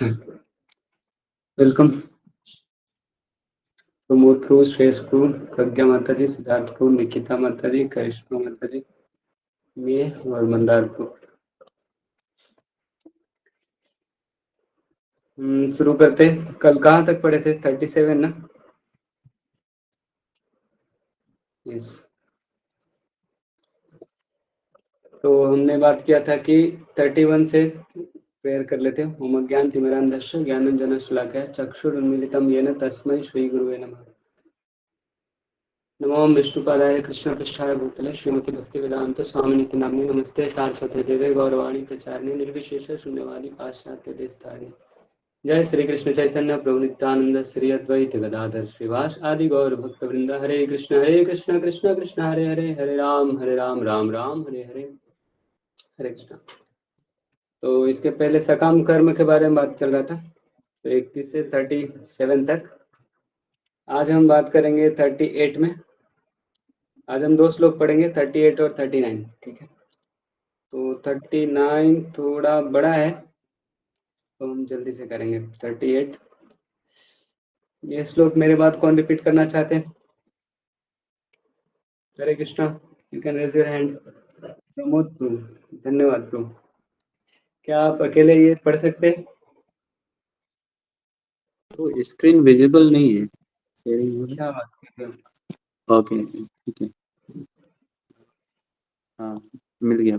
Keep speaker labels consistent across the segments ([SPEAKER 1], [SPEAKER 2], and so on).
[SPEAKER 1] Welcome Pramod क्रू, श्रेयस क्रू, प्रज्ञा माता जी, सिद्धार्थ क्रू, निकिता माता जी, करिश्मा माता जी, मैं और मंदार क्रू। शुरू करते। कल कहाँ तक पढ़े थे? 37 ना? यस। तो हमने बात किया था कि 31 से प्रेयर कर लेते हैं। ओम ज्ञान तिमिरान्धस्य ज्ञानंजन शलाकया चक्षुरुन्मीलितं येन तस्मै श्री गुरुवे नमः। नमो विष्णुपादाय कृष्णपृष्ठाय भूतले श्रीमती भक्तिवेदांत स्वामिनिति नाम्ने नमस्ते सारस्वते देवे गौरवाणी प्रचारिणे निर्विशेष शून्यवादी पाश्चात्य देशतारिणे। जय श्री कृष्ण चैतन्य प्रभु नित्यानंद श्री अद्वैत गदाधर श्रीवास आदि गौर भक्त वृंद। हरे कृष्ण कृष्ण कृष्ण हरे हरे, हरे राम राम राम हरे हरे, हरे कृष्ण। तो इसके पहले सकाम कर्म के बारे में बात चल रहा था, तो 31 से 37 तक। आज हम बात करेंगे 38 में। आज हम 2 श्लोक पढ़ेंगे, 38 और 39। ठीक है। तो 39 थोड़ा बड़ा है, तो हम जल्दी से करेंगे 38। ये श्लोक मेरे बाद कौन रिपीट करना चाहते हैं? Hare Krishna, you can raise your hand. Pramod प्रभु, धन्यवाद प्रभु। क्या आप अकेले ये पढ़ सकते हैं?
[SPEAKER 2] तो स्क्रीन विजिबल नहीं है, शेयरिंग हो रहा
[SPEAKER 1] क्या बात करते हो?
[SPEAKER 2] है। ओके, ठीक है। हाँ, मिल गया।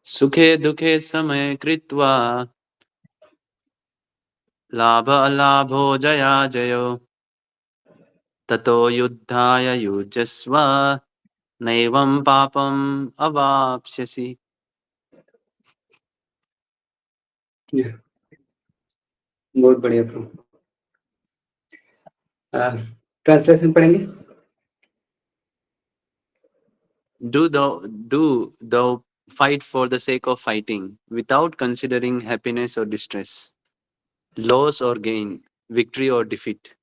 [SPEAKER 2] सुखे दुखे समय कृत्वा लाभ अलाभो जया जयो ततो युद्धाय युजस्व नैवं पापम अवाप्स्यसि।
[SPEAKER 1] बहुत बढ़िया प्रभु। ट्रांसलेशन पढ़ेंगे।
[SPEAKER 2] Do thou fight for the sake of fighting, without considering happiness or distress, loss or gain, victory or defeat,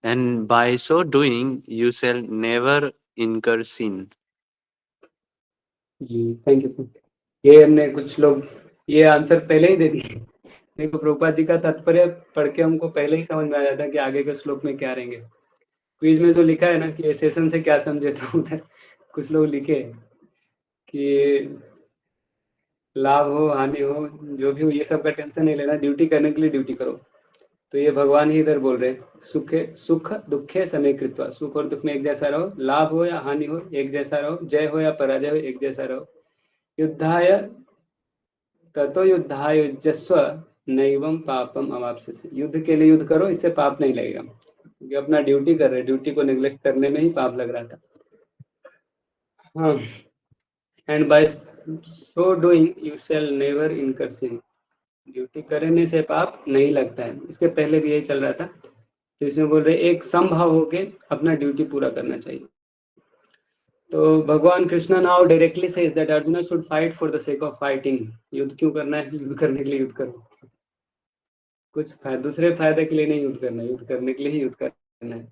[SPEAKER 2] and by so doing you shall never incur sin.
[SPEAKER 1] Thank you. ये हमने कुछ लोग ये answer पहले ही दे दिए। देखो, प्रभुपाद जी का तात्पर्य पढ़ के हमको पहले ही समझ में आ जाता है कि आगे के श्लोक में क्या रहेंगे। क्विज में जो लिखा है ना कि ये सेशन से क्या समझे, तो उधर कुछ लोग लिखे कि लाभ हो हानि हो जो भी हो, ये सब का टेंशन नहीं लेना, ड्यूटी करने के लिए ड्यूटी करो। तो ये भगवान ही इधर बोल रहे हैं, सुख दुखे समय कृत्वा, सुख और दुख में एक जैसा रहो, लाभ हो या हानि हो एक जैसा रहो, जय हो या पराजय हो एक जैसा रहो। युद्धाय ततो युद्धाय युजस्व नैवं पापम अवाप्स्यसि। युद्ध के लिए युद्ध करो, इससे पाप नहीं लगेगा, क्योंकि अपना ड्यूटी कर रहे, ड्यूटी को निग्लेक्ट करने में ही पाप लग रहा था। हाँ, and by so doing you shall never incur sin. Duty करने से पाप नहीं लगता है। इसके पहले भी यही चल रहा था, तो इसमें बोल रहे एक समभाव होके अपना ड्यूटी पूरा करना चाहिए। तो भगवान Krishna now directly says that Arjun should fight for the sake of fighting. युद्ध क्यों करना है? युद्ध करने के लिए युद्ध करो, कुछ दूसरे फायदे के लिए नहीं युद्ध करना है, युद्ध करने के लिए ही युद्ध करना है।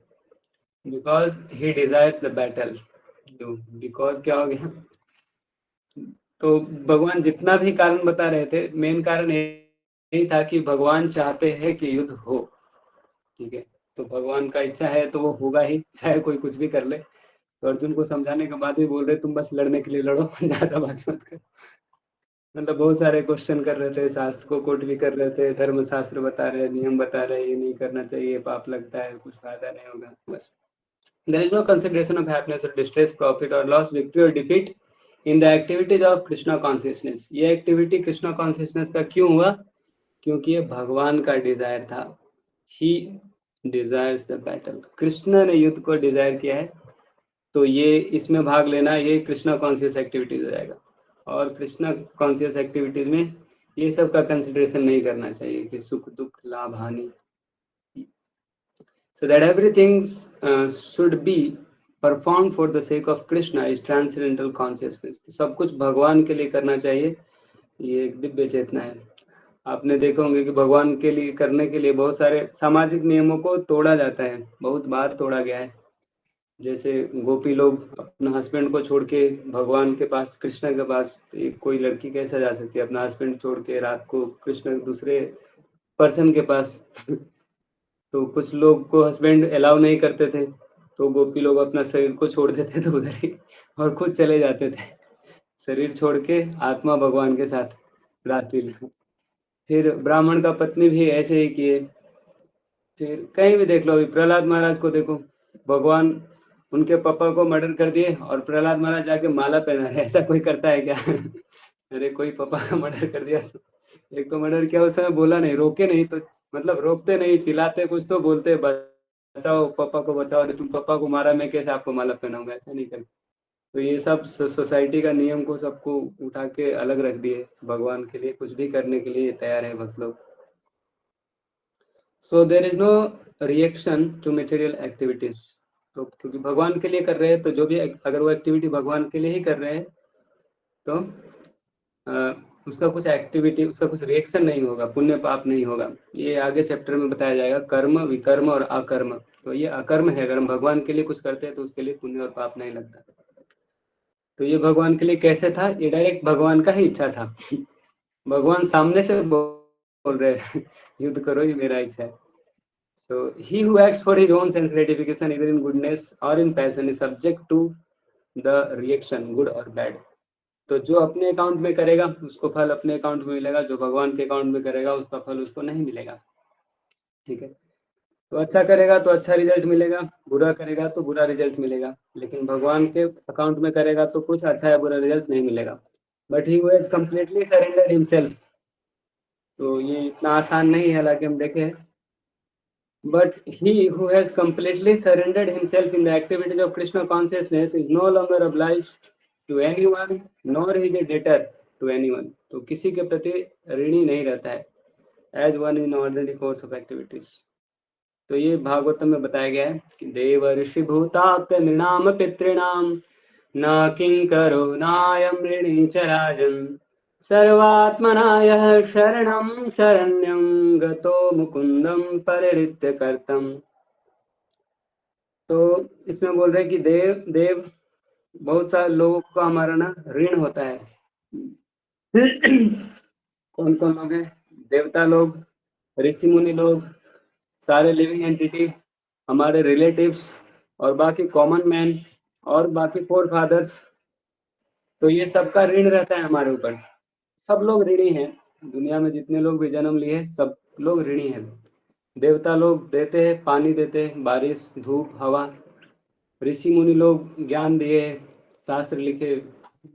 [SPEAKER 1] Because he desires the battle. Because क्या हो गया? तो भगवान जितना भी कारण बता रहे थे, मेन कारण यही था कि भगवान चाहते हैं कि युद्ध हो। ठीक है, तो भगवान का इच्छा है तो वो होगा ही, चाहे कोई कुछ भी कर ले। तो अर्जुन को समझाने के बाद भी बोल रहे तुम बस लड़ने के लिए लड़ो, ज्यादा बात मत कर। मतलब बहुत सारे क्वेश्चन कर रहे थे, शास्त्र को कोट भी कर रहे थे, धर्म शास्त्र बता रहे, नियम बता रहे, ये नहीं करना चाहिए, पाप लगता है, कुछ फायदा नहीं होगा, बस। There is no consideration of happiness or distress, profit or loss, victory or defeat in the activities of Krishna consciousness। ये एक्टिविटी कृष्णा कॉन्शियसनेस का क्यों हुआ? क्योंकि ये भगवान का डिजायर था। He desires the battle। Krishna ने युद्ध को डिजायर किया है, तो ये इसमें भाग लेना ये कृष्णा कॉन्शियस एक्टिविटीज हो जाएगा। और कृष्णा कॉन्शियस एक्टिविटीज में ये सब का कंसिडरेशन नहीं करना चाहिए कि सुख दुख लाभ हानि। So that everything should be performed for the sake of Krishna is transcendental consciousness। तो सब कुछ भगवान के लिए करना चाहिए, ये एक दिव्य चेतना है। आपने देखा होंगे कि भगवान के लिए करने के लिए बहुत सारे सामाजिक नियमों को तोड़ा जाता है, बहुत बार तोड़ा गया है। जैसे गोपी लोग अपना हस्बैंड को छोड़ के भगवान के पास, कृष्ण के पास, कोई लड़की कैसे जा सकती है अपना हस्बैंड छोड़ के रात को कृष्ण दूसरे पर्सन के पास। तो कुछ लोग को हस्बैंड अलाउ नहीं करते थे, तो गोपी लोग अपना शरीर को छोड़ देते थे उधर ही और खुद चले जाते थे, शरीर छोड़ के आत्मा भगवान के साथ रासलीला। फिर ब्राह्मण का पत्नी भी ऐसे ही किए। फिर कहीं भी देख लो, अभी प्रहलाद महाराज को देखो, भगवान उनके पापा को मर्डर कर दिए और प्रहलाद महाराज जाके माला पहना रहे, ऐसा कोई करता है क्या? अरे कोई पापा का मर्डर कर दिया तो एक तो मर्डर किया, उस समय बोला नहीं, रोके नहीं, तो मतलब रोकते नहीं, चिल्लाते कुछ तो बोलते बचाओ पापा को बचाओ, अरे तुम पापा को मारा, मैं कैसे आपको माला पहनाऊंगा, ऐसा नहीं कर। तो ये सब सोसाइटी का नियम को सबको उठा के अलग रख दिए, भगवान के लिए कुछ भी करने के लिए तैयार है भक्त लोग। So there is no reaction to material activities. तो क्योंकि भगवान के लिए कर रहे हैं, तो जो भी अगर वो एक्टिविटी भगवान के लिए ही कर रहे हैं, तो उसका कुछ एक्टिविटी, उसका कुछ रिएक्शन नहीं होगा, पुण्य पाप नहीं होगा। ये आगे चैप्टर में बताया जाएगा, कर्म, विकर्म और अकर्म। तो ये अकर्म है, अगर हम भगवान के लिए कुछ करते हैं तो उसके लिए पुण्य और पाप नहीं लगता। तो ये भगवान के लिए कैसे था? ये डायरेक्ट भगवान का ही इच्छा था। भगवान सामने से बोल रहे हैं, युद्ध करो, ये मेरा इच्छा है। So he who acts for his own sense gratification either in goodness or in passion is subject to the reaction, good or bad. तो जो अपने अकाउंट में करेगा उसको फल अपने अकाउंट में मिलेगा, जो भगवान के अकाउंट में करेगा उसका फल उसको नहीं मिलेगा। ठीक है, तो अच्छा करेगा तो अच्छा रिजल्ट मिलेगा, बुरा करेगा तो बुरा रिजल्ट मिलेगा, लेकिन भगवान के अकाउंट में करेगा तो कुछ अच्छा या बुरा रिजल्ट नहीं मिलेगा। But he has completely surrendered himself. तो ये इतना आसान नहीं है, हालांकि हम देखें, but he who has completely surrendered himself in the activities of Krishna consciousness is no longer obliged to anyone nor is a debtor to anyone. तो किसी के प्रति ऋणी नहीं रहता है, as one in ordinary course of activities. तो ये भागवतम में बताया गया है कि देव ऋषि भूतात्य नृणाम पितृणाम न किंकरो नायम ऋणी च राजन सर्वात्मना यः शरणं शरण्यं गतो मुकुंदम परिहृत्य कर्तम। तो इसमें बोल रहे हैं कि देव देव बहुत सारे लोगों को हमारा ना ऋण होता है। कौन कौन लोग हैं? देवता लोग, ऋषि मुनि लोग, सारे लिविंग एंटिटी, हमारे रिलेटिव्स और बाकी कॉमन मैन और बाकी फोर फादर्स। तो ये सबका ऋण रहता है हमारे ऊपर। सब लोग ऋणी हैं, दुनिया में जितने लोग भी जन्म लिए सब लोग ऋणी हैं। देवता लोग देते हैं, पानी देते हैं, बारिश, धूप, हवा। ऋषि मुनि लोग ज्ञान दिए, शास्त्र लिखे,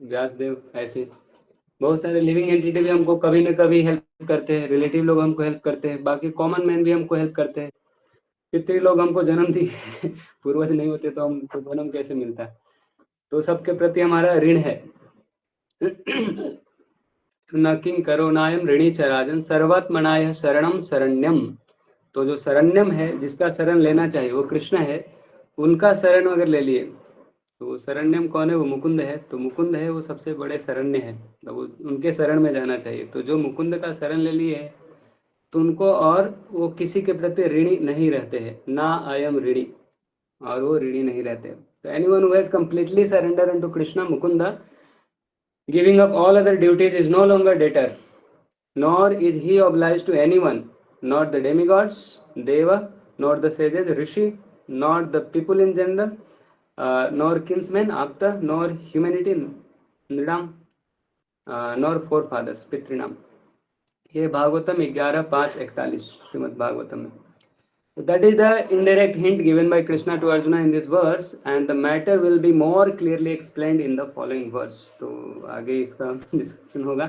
[SPEAKER 1] व्यासदेव, ऐसे बहुत सारे लिविंग एंटिटी भी हमको कभी न कभी हेल्प करते हैं, रिलेटिव लोग हमको हेल्प करते हैं, बाकी कॉमन मैन भी हमको हेल्प करते हैं। पितृ लोग हमको जन्म दिए, पूर्वज नहीं होते तो हमको जन्म कैसे मिलता? तो सबके प्रति हमारा ऋण है। न किं करुणायम ऋणी च राजन सर्वात्मनाय शरणम शरण्यम। तो जो शरण्यम है, जिसका शरण लेना चाहिए वो कृष्ण है, उनका शरण अगर ले लिए तो वो शरण्यम कौन है? वो मुकुंद है। तो मुकुंद है वो सबसे बड़े शरण्य है, तो उनके शरण में जाना चाहिए। तो जो मुकुंद का शरण ले लिए है तो उनको, और वो किसी के प्रति ऋणी नहीं रहते हैं, ना अयम ऋणी, और वो ऋणी नहीं रहते। तो anyone who has completely surrender into Krishna Mukunda, giving up all other duties, is no longer debtor, nor is he obliged to anyone, not the demigods, deva, nor the sages, rishi, not the people in general, nor kinsmen, apta, nor humanity, nridam, nor forefathers, pitrinam। ये भागवतम 11:5-41 श्रीमद् भागवतम में। So that is the indirect hint given by Krishna to Arjuna in this verse, and the matter will be more clearly explained in the following verse. तो आगे इसका discussion होगा।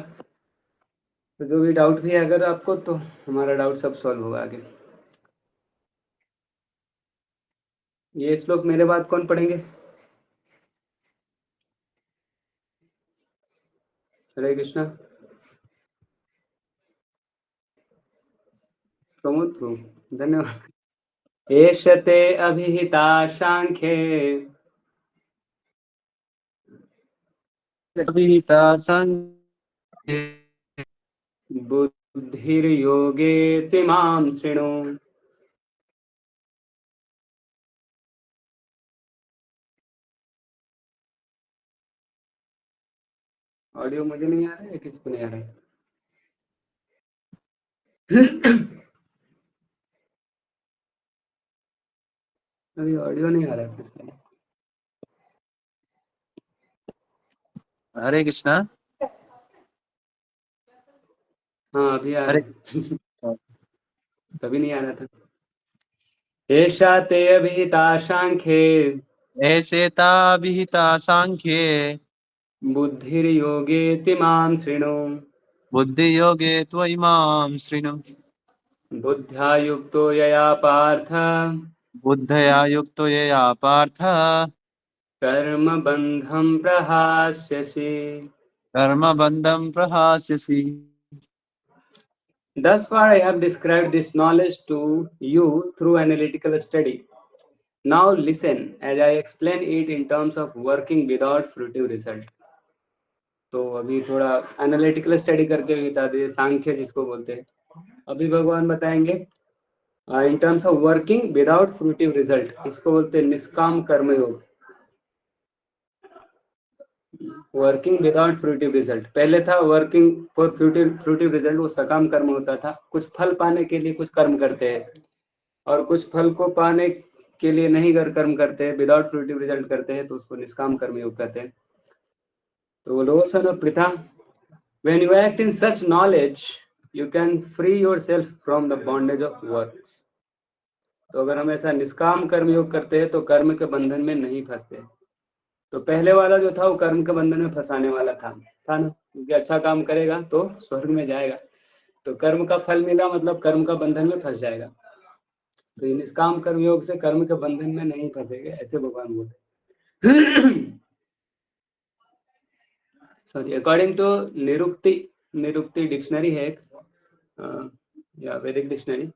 [SPEAKER 1] तो जो भी doubt भी है अगर आपको, तो हमारा डाउट सब सॉल्व होगा आगे। ये श्लोक मेरे बाद कौन पढ़ेंगे? हरे कृष्णा। प्रमोद प्रभु, धन्यवाद। एषते अभिहिता सांख्ये
[SPEAKER 2] अभिहिता संख्ये
[SPEAKER 1] बुद्धिर्योगे तिमां शृणु। ऑडियो मुझे नहीं आ रहा है, किसको नहीं आ रहा है? अभी ऑडियो नहीं आ रहा है किसको?
[SPEAKER 2] हरे कृष्णा।
[SPEAKER 1] हाँ अभी आ रहा
[SPEAKER 2] हरे।
[SPEAKER 1] है। तभी नहीं आ रहा था। एषा ते अभिहिता सांख्ये
[SPEAKER 2] ऐसे ताभिहिता सांख्ये
[SPEAKER 1] बुद्धिर्योगे मां शृणु।
[SPEAKER 2] बुद्धियोगे त्वयिमां शृणु।
[SPEAKER 1] बुद्ध्या युक्तो यया पार्थ
[SPEAKER 2] बुद्धया युक्तो यया Partha
[SPEAKER 1] कर्मबन्धं प्रहास्यसि।
[SPEAKER 2] कर्मबन्धं प्रहास्यसि।
[SPEAKER 1] Thus far, I have described this knowledge to you through analytical study. Now listen as I explain it in terms of working without fruitive result. तो अभी थोड़ा एनालिटिकल स्टडी करके भी बता दिए, सांख्य जिसको बोलते हैं। अभी भगवान बताएंगे in terms of working without fruitive result, इसको बोलते हैं निष्काम कर्मयोग। वर्किंग विदाउट फ्रूटिव रिजल्ट, पहले था वर्किंग फॉर फ्रूटिव रिजल्ट, वो सकाम कर्म होता था, कुछ फल पाने के लिए कुछ कर्म करते हैं, और कुछ फल को पाने के लिए नहीं कर कर्म करते हैं, विदाउट फ्रूटिव रिजल्ट करते हैं, तो उसको निष्काम कर्म योग कहते हैं। तो लोसन और Pritha, when you act in such knowledge you can free yourself from the bondage of works. तो अगर हम ऐसा निष्काम कर्म योग करते हैं तो कर्म के बंधन में नहीं फंसते। तो पहले वाला जो था वो कर्म के बंधन में फंसाने वाला था ना, क्योंकि अच्छा काम करेगा तो स्वर्ग में जाएगा, तो कर्म का फल मिला मतलब कर्म का बंधन में फंस जाएगा। तो इन निष्काम कर्म योग से कर्म के बंधन में नहीं फंसेंगे, ऐसे भगवान बोलते। सॉरी, अकॉर्डिंग टू निरुक्ति डिक्शनरी है एक, या वैदिक डिक्शनरी,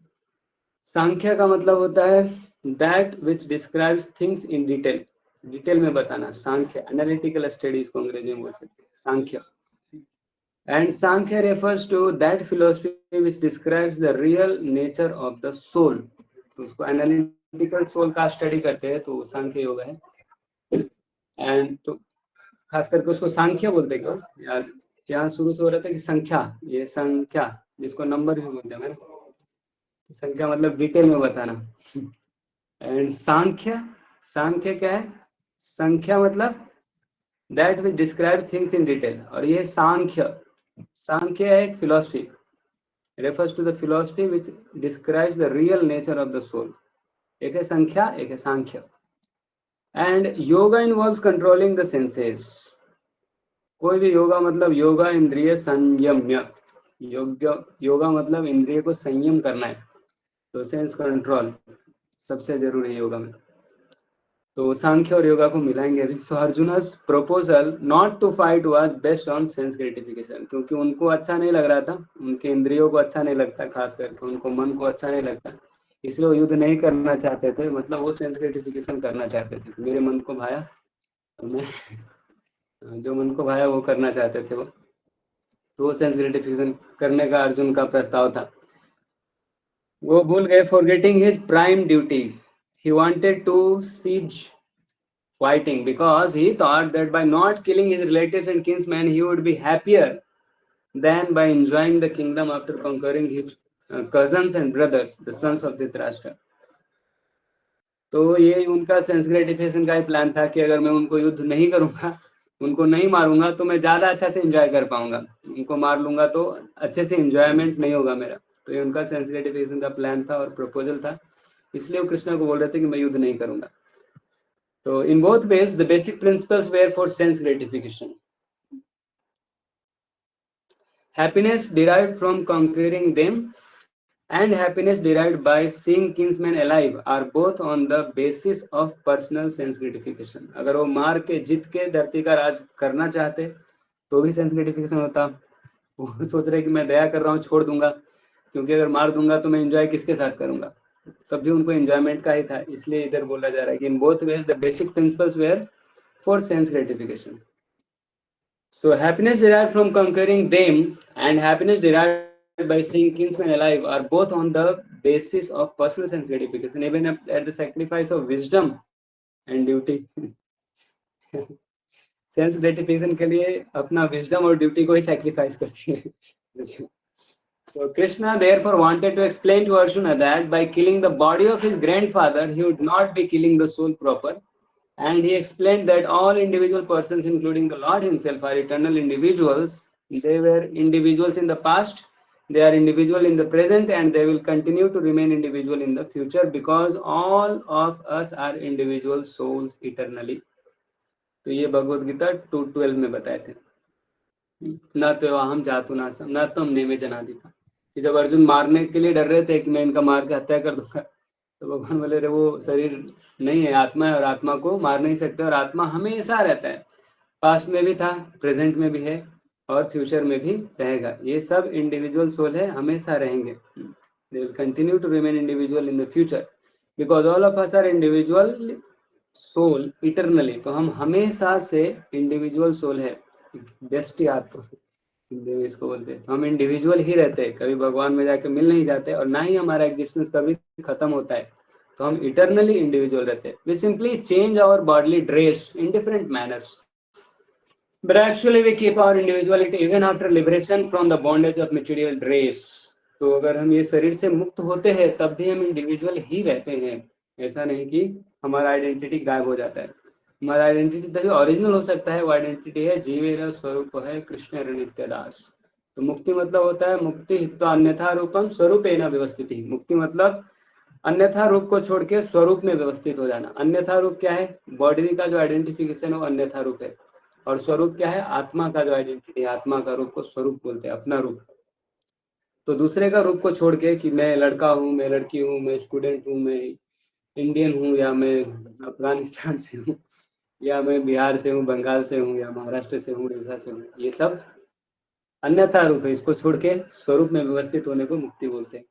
[SPEAKER 1] सांख्य का मतलब होता है that which describes things in detail, detail में बताना, सांख्य एनालिटिकल स्टडीज को अंग्रेजी में बोल सकते हैं Sankhya. And Sankhya refers to that philosophy which describes the real nature of the soul. तो उसको एनालिटिकल सोल का स्टडी करते हैं तो सांख्य योग है। एंड तो खास करके उसको सांख्य बोलते हैं क्यों यार, यहाँ शुरू से हो रहा था कि संख्या, ये संख्या जिसको नंबर भी बोलते हैं ना, संख्या मतलब डिटेल में बताना। एंड सांख्य, सांख्य क्या है, संख्या मतलब that which describe things in detail, और ये सांख्य, सांख्य है एक philosophy, refers to the philosophy which describes the real nature of the soul. एक है संख्या, एक है Sankhya. And yoga involves controlling the senses. कोई भी योगा मतलब योगा इंद्रिय संयम्य, योगा मतलब इंद्रिय को संयम करना है, तो सेंस कंट्रोल सबसे जरूरी है योगा में। तो सांख्य और योगा को मिलाएंगे अभी। So Arjuna's proposal not to fight was based on sense gratification, क्योंकि उनको अच्छा नहीं लग रहा था, उनके इंद्रियों को अच्छा नहीं लगता, खास करके उनको मन को अच्छा नहीं लगता, इसलिए वो युद्ध नहीं करना चाहते थे, मतलब वो सेंस ग्रेटिफिकेशन करना चाहते थे। मेरे मन को भाया तो मैं जो मन को भाया वो करना चाहते थे वो, तो वो सेंस ग्रेटिफिकेशन करने का अर्जुन का प्रस्ताव था। वो भूल गए, forgetting his prime duty he wanted to cease fighting because he thought that by not killing his relatives and kinsmen he would be happier than by enjoying the kingdom after conquering his cousins and brothers, the sons of Dhritarashtra. तो ये उनका sense gratification का ही plan था कि अगर मैं उनको युद्ध नहीं करूंगा, उनको नहीं मारूंगा, तो मैं ज़्यादा अच्छा से एंजॉय कर पाऊंगा, उनको मार लूंगा तो अच्छे से एंजॉयमेंट नहीं होगा मेरा। तो ये उनका सेंस ग्रेटिफिकेशन का प्लान था और प्रपोजल था, इसलिए वो कृष्णा को बोल रहे थे कि मैं युद्ध नहीं करूंगा। So in both ways, the basic principles were for sense gratification. Happiness derived from conquering them and happiness derived by seeing kinsmen alive are both on the basis of personal sense gratification. अगर वो मार के जीत के धरती का राज करना चाहते तो भी सेंस ग्रेटिफिकेशन होता। वो सोच रहे कि मैं दया कर रहा हूँ, छोड़ दूंगा, क्योंकि अगर मार दूंगा तो मैं एंजॉय किसके साथ करूंगा, तब भी उनको एंजॉयमेंट का ही था। इसलिए इधर बोला जा रहा है कि in both ways the basic principles were for sense gratification. So happiness derived from conquering them and happiness derived by seeing kinsmen alive are both on the basis of personal sense gratification, even at the sacrifice of wisdom and duty. Sense gratification के लिए अपना wisdom और duty को ही sacrifice करती है। So Krishna therefore wanted to explain to Arjuna that by killing the body of his grandfather, he would not be killing the soul proper. And he explained that all individual persons, including the Lord himself, are eternal individuals. They were individuals in the past, they are individual in the present, and they will continue to remain individual in the future because all of us are individual souls eternally. तो ये भगवद गीता 2:12 में बताए थे। न तो हम जातु नासम न तो हम नेमे जनाधिपा, कि जब अर्जुन मारने के लिए डर रहे थे कि मैं इनका मार के हत्या कर दूंगा, तो भगवान बोले रे वो शरीर नहीं है, आत्मा है, और आत्मा को मार नहीं सकते, और आत्मा हमेशा रहता है, पास्ट में भी था, प्रेजेंट में भी है, और फ्यूचर में भी रहेगा। ये सब इंडिविजुअल सोल है, हमेशा रहेंगे। They will continue to remain individual in the future because all of us are individual soul eternally. तो हम हमेशा से इंडिविजुअल सोल है, बेस्ट आत्मा हिंदी में इसको बोलते हैं। तो हम इंडिविजुअल ही रहते हैं, कभी भगवान में जाके मिल नहीं जाते, और ना ही हमारा एग्जिस्टेंस कभी खत्म होता है। तो हम इटरनली इंडिविजुअल रहते हैं। We simply change our bodily dress in different manners, but actually we keep our individuality even after liberation from the bondage of material dress. तो अगर हम ये शरीर से मुक्त होते हैं तब भी हम इंडिविजुअल ही रहते हैं, ऐसा नहीं कि हमारा आइडेंटिटी गायब हो जाता है। हमारा आइडेंटिटी तभी ओरिजिनल हो सकता है, वो आइडेंटिटी है जीवेर स्वरूप है कृष्ण नित्य दास। तो मुक्ति मतलब होता है मुक्ति तो अन्यथा रूपम स्वरूपेण व्यवस्थित। मुक्ति मतलब अन्यथा रूप को छोड़ के स्वरूप में व्यवस्थित हो जाना। अन्यथा रूप क्या है? बॉडी का जो आइडेंटिफिकेशन है वो अन्यथा रूप है, और स्वरूप क्या है? आत्मा का जो आइडेंटिटी है, आत्मा का रूप को स्वरूप बोलते हैं, अपना रूप। तो दूसरे का रूप को छोड़ के कि मैं लड़का हूँ, मैं लड़की हूँ, मैं स्टूडेंट हूँ, मैं इंडियन हूँ, या मैं अफगानिस्तान से हूँ, या मैं बिहार से हूँ, बंगाल से हूँ, या महाराष्ट्र से हूँ, उड़ीसा से हूँ, ये सब अन्यथा रूप है। इसको छोड़ के स्वरूप में व्यवस्थित होने को मुक्ति बोलते हैं।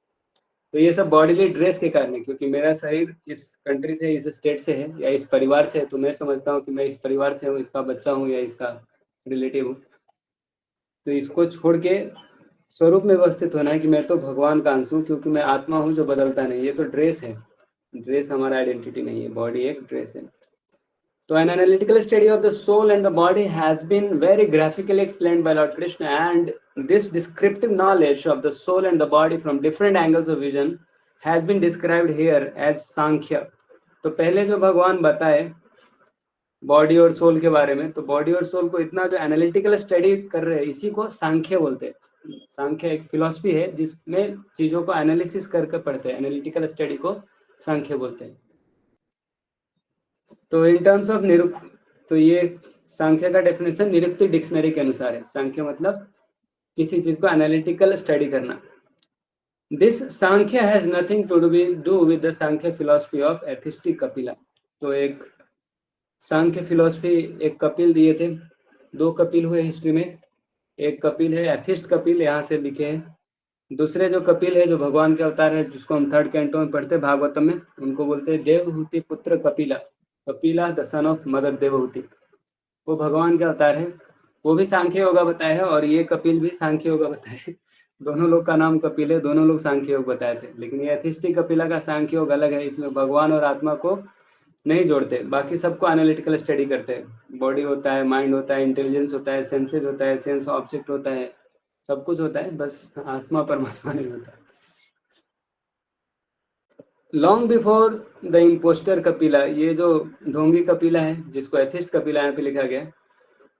[SPEAKER 1] तो ये सब बॉडीली ड्रेस के कारण है, क्योंकि मेरा शरीर इस कंट्री से, इस स्टेट से है, या इस परिवार से है, तो मैं समझता हूँ कि मैं इस परिवार से हूँ, इसका बच्चा हूँ, या इसका रिलेटिव हूँ। तो इसको छोड़ के स्वरूप में व्यवस्थित होना है कि मैं तो भगवान का अंश हूँ, क्योंकि मैं आत्मा हूँ जो बदलता नहीं। ये तो ड्रेस है, ड्रेस हमारा आइडेंटिटी नहीं है, बॉडी एक ड्रेस है। So an analytical study of the soul and the body has been very graphically explained by Lord Krishna, and this descriptive knowledge of the soul and the body from different angles of vision has been described here as Sankhya. तो पहले जो भगवान बताए body और soul के बारे में, तो बॉडी और सोल को इतना जो एनालिटिकल स्टडी कर रहे हैं, इसी को सांख्य बोलते हैं। सांख्य एक फिलॉसफी है जिसमें चीजों को एनालिसिस करके पढ़ते हैं, एनालिटिकल स्टडी को सांख्य बोलते हैं। तो इन टर्म्स ऑफ निरुक्ति, तो ये सांख्य का डेफिनेशन निरुक्ति डिक्शनरी के अनुसार है। सांख्य मतलब किसी चीज को एनालिटिकल स्टडी करना। This Sankhya has nothing to do with the Sankhya philosophy of atheistic Kapila. तो एक सांख्य फिलॉसफी एक कपिल दिए थे, दो कपिल हुए हिस्ट्री में। एक कपिल है एथिस्ट कपिल, यहाँ से लिखे हैं। दूसरे जो कपिल है, जो भगवान के अवतार है, जिसको हम 3rd कैंटो में पढ़ते हैं भागवतम में, उनको बोलते हैं देवहूति पुत्र Kapila. Kapila the son of mother Devahuti, वो भगवान के अवतार है। वो भी सांख्य योगा बताए है, और ये कपिल भी सांख्य योगा बताए है। दोनों लोग का नाम कपिल है, दोनों लोग सांख्य योग बताए थे। लेकिन ये एथिस्टिक कपिला का सांख्य योग अलग है, इसमें भगवान और आत्मा को नहीं जोड़ते, बाकी सबको एनालिटिकल स्टडी करते हैं। बॉडी होता है, माइंड होता है, इंटेलिजेंस होता है, सेंसेस होता है, सेंस ऑब्जेक्ट होता है, सब कुछ होता है, बस आत्मा परमात्मा नहीं होता। Long before the impostor Kapila, ये जो ढोंगी कपिला है, जिसको एथिस्ट कपिला यहाँ पे लिखा गया,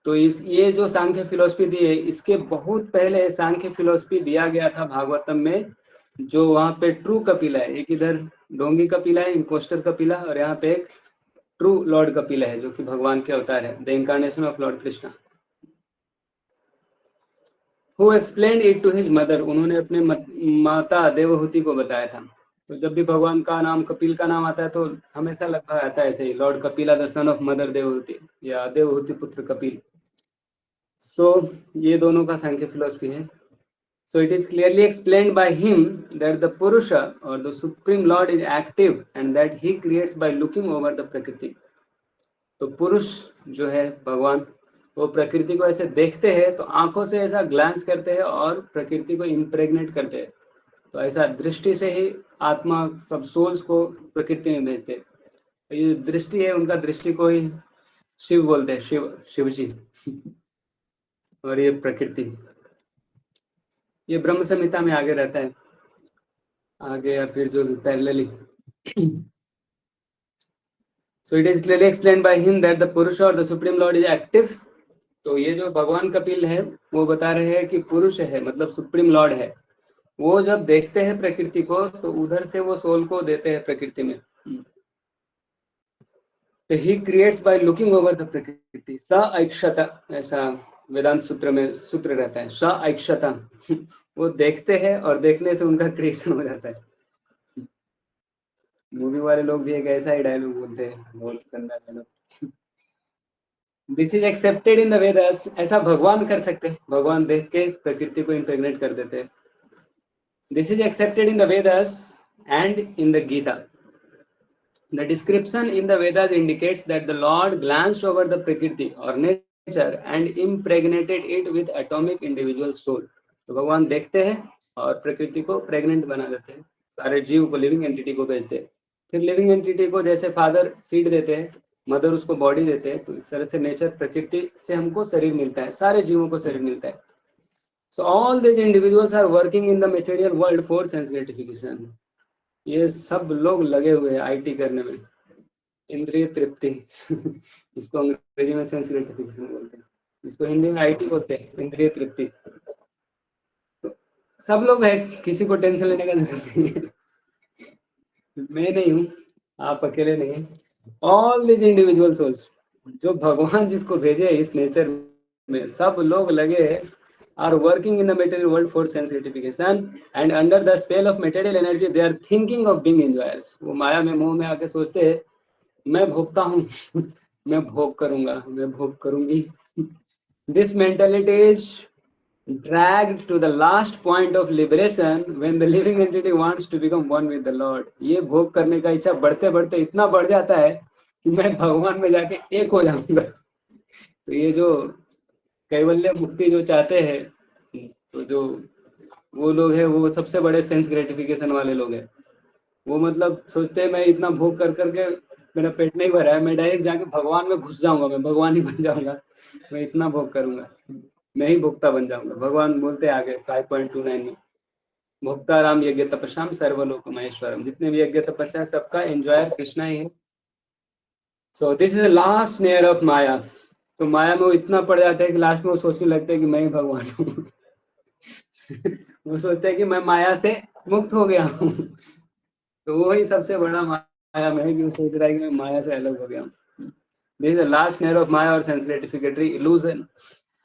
[SPEAKER 1] तो ये जो सांख्य फिलोसफी दी है, इसके बहुत पहले सांख्य फिलोसफी दिया गया था भागवतम में, जो वहाँ पे ट्रू कपिला है। एक इधर ढोंगी कपिला है, इम्पोस्टर कपिला, और यहाँ पे एक ट्रू लॉर्ड कपिला है, जो कि भगवान के अवतार है, the incarnation of Lord Krishna. Who explained it to his mother, उन्होंने अपने माता देवहूति को बताया था। तो जब भी भगवान का नाम, कपिल का नाम आता है, तो हमेशा लगभग आता है ऐसे ही, Lord Kapila the son of mother Devahuti, या देवहूति पुत्र कपिल। सो ये दोनों का सांख्य फिलोसफी है। So it is clearly explained by him that the Purusha or the Supreme Lord is active and that he creates by looking over the Prakriti. तो पुरुष जो है भगवान, वो प्रकृति को ऐसे देखते हैं, तो आंखों से ऐसा ग्लांस करते हैं और प्रकृति को इम्प्रेग्नेट करते हैं। तो ऐसा दृष्टि से ही आत्मा सब सोल्स को प्रकृति में भेजते हैं। तो ये दृष्टि है, उनका दृष्टि को ही शिव बोलते हैं, शिव जी। और ये प्रकृति, ये ब्रह्म संहिता में आगे रहता है, आगे या फिर जो parallelly. So it is clearly explained by him that the Purusha or the Supreme Lord is active. तो ये जो भगवान कपिल है वो बता रहे हैं कि पुरुष है मतलब सुप्रीम लॉर्ड है, वो जब देखते हैं प्रकृति को तो उधर से वो सोल को देते हैं प्रकृति में। तो he creates by looking over the प्रकृति, स ऐक्षता, ऐसा वेदांत सूत्र में सूत्र रहता है, स ऐक्षता। वो देखते हैं और देखने से उनका क्रिएशन हो जाता है। मूवी वाले लोग भी एक ऐसा ही डायलॉग बोलते हैं, बहुत गंदा dialogue. This is accepted in the Vedas, ऐसा भगवान कर सकते हैं, भगवान देख के प्रकृति को इंटेग्रेट कर देते हैं। This is accepted in the Vedas and in the Gita. The description in the Vedas indicates that the Lord glanced over the Prakriti or nature and impregnated it with atomic individual soul. तो भगवान देखते हैं और प्रकृति को प्रेग्नेंट बना देते हैं, सारे जीव को, लिविंग एंटिटी को भेजते हैं। फिर लिविंग एंटिटी को जैसे फादर सीड देते हैं, मदर उसको बॉडी देते हैं, तो इस तरह से नेचर, प्रकृति से हमको शरीर मिलता है, सारे जीवों को शरीर मिलता है। So all these individuals are working in the material world for sense gratification. ये सब लोग लगे हुए हैं आईटी करने में, इंद्रिय तृप्ति। इसको अंग्रेजी में सेंस ग्रेटिफिकेशन बोलते हैं, इसको हिंदी में आईटी बोलते हैं, इंद्रिय तृप्ति। तो सब लोग है, किसी को टेंशन लेने का जरूरत नहीं है। मैं नहीं हूँ, आप अकेले नहीं हैं। ऑल दिस इंडिविजुअल सोल्स, जो भगवान जिसको भेजे इस नेचर में, सब लोग लगे हैं, are working in the material world for sense gratification and under the spell of material energy they are thinking of being enjoyers. वो माया में, मोह में आके सोचते हैं मैं भोगता हूँ, मैं भोग करूंगा, मैं भोग करूंगी। This mentality is dragged to the last point of liberation when the living entity wants to become one with the Lord. ये भोग करने का इच्छा बढ़ते बढ़ते इतना बढ़ जाता है कि मैं भगवान में जाके एक हो जाऊंगा। तो ये जो कैवल्य मुक्ति जो चाहते हैं, तो जो वो लोग हैं वो सबसे बड़े सेंस ग्रेटिफिकेशन वाले लोग हैं। वो मतलब सोचते हैं मैं इतना भोग कर करके मेरा पेट नहीं भरा है, मैं डायरेक्ट जाके भगवान में घुस जाऊंगा, मैं भगवान ही बन जाऊंगा, मैं इतना भोग करूंगा, मैं ही भोक्ता बन जाऊंगा। भगवान बोलते हैं आगे 5.29 में, भोक्ता राम यज्ञ तपस्याम सर्वलोक महेश्वरम, जितने भी यज्ञ तपस्या सबका एंजॉयर कृष्णा ही है। So this is the last snare of maya. तो माया में वो इतना पड़ जाता है कि लास्ट में वो सोचने लगते हैं कि मैं ही भगवान हूँ। वो सोचते हैं कि मैं माया से मुक्त हो गया हूँ। तो वो ही सबसे बड़ा माया में है कि वो सोच रहा है कि मैं माया से अलग हो गया हूँ। This is the last snare of maya और sense gratificatory illusion,